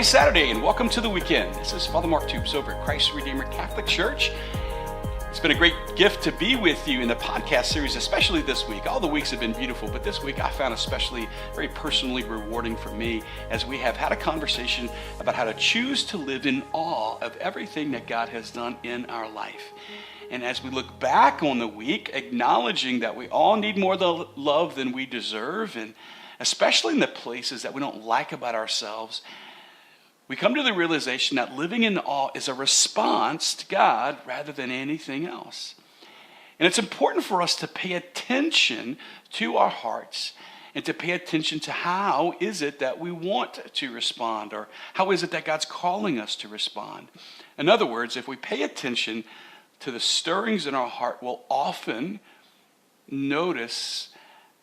Happy Saturday and welcome to the weekend. This is Father Mark Tubes over at Christ Redeemer Catholic Church. It's been a great gift to be with you in the podcast series, especially this week. All the weeks have been beautiful, but this week I found especially very personally rewarding for me as we have had a conversation about how to choose to live in awe of everything that God has done in our life. And as we look back on the week, acknowledging that we all need more love than we deserve, and especially in the places that we don't like about ourselves, we come to the realization that living in awe is a response to God rather than anything else. And it's important for us to pay attention to our hearts and to pay attention to how is it that we want to respond, or how is it that God's calling us to respond. In other words, if we pay attention to the stirrings in our heart, we'll often notice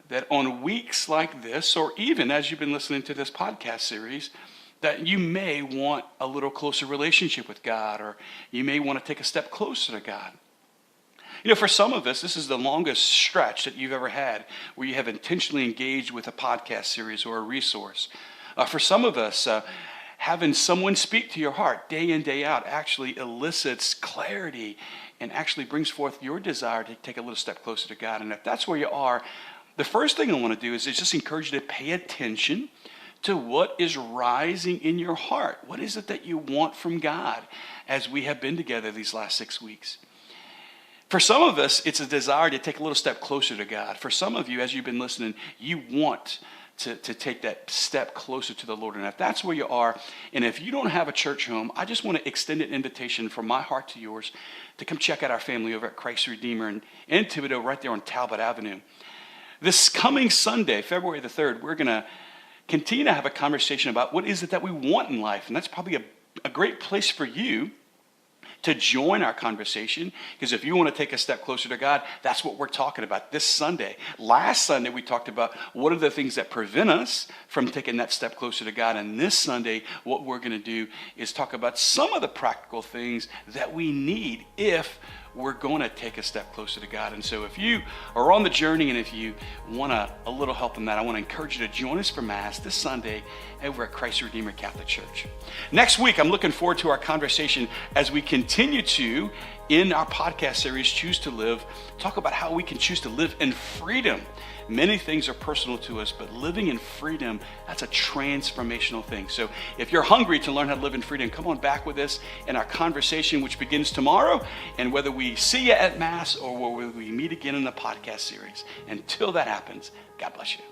that on weeks like this, or even as you've been listening to this podcast series, that you may want a little closer relationship with God, or you may want to take a step closer to God. You know, for some of us, this is the longest stretch that you've ever had where you have intentionally engaged with a podcast series or a resource. For some of us, having someone speak to your heart day in, day out actually elicits clarity and actually brings forth your desire to take a little step closer to God. And if that's where you are, the first thing I want to do is just encourage you to pay attention to what is rising in your heart. What is it that you want from God as we have been together these last 6 weeks? For some of us, it's a desire to take a little step closer to God. For some of you, as you've been listening, you want to take that step closer to the Lord. And if that's where you are, and if you don't have a church home, I just want to extend an invitation from my heart to yours to come check out our family over at Christ Redeemer in Thibodaux, right there on Talbot Avenue. This coming Sunday, February the 3rd, we're going to continue to have a conversation about what is it that we want in life. And that's probably a great place for you to join our conversation, because if you want to take a step closer to God, that's what we're talking about this Sunday. Last Sunday, we talked about what are the things that prevent us from taking that step closer to God. And this Sunday, what we're going to do is talk about some of the practical things that we need if we're going to take a step closer to God. And so if you are on the journey and if you want a little help in that, I want to encourage you to join us for Mass this Sunday over at Christ Redeemer Catholic Church. Next week, I'm looking forward to our conversation as we continue to, in our podcast series, Choose to Live, talk about how we can choose to live in freedom. Many things are personal to us, but living in freedom, that's a transformational thing. So if you're hungry to learn how to live in freedom, come on back with us in our conversation, which begins tomorrow. And whether we see you at Mass or whether we meet again in the podcast series, until that happens, God bless you.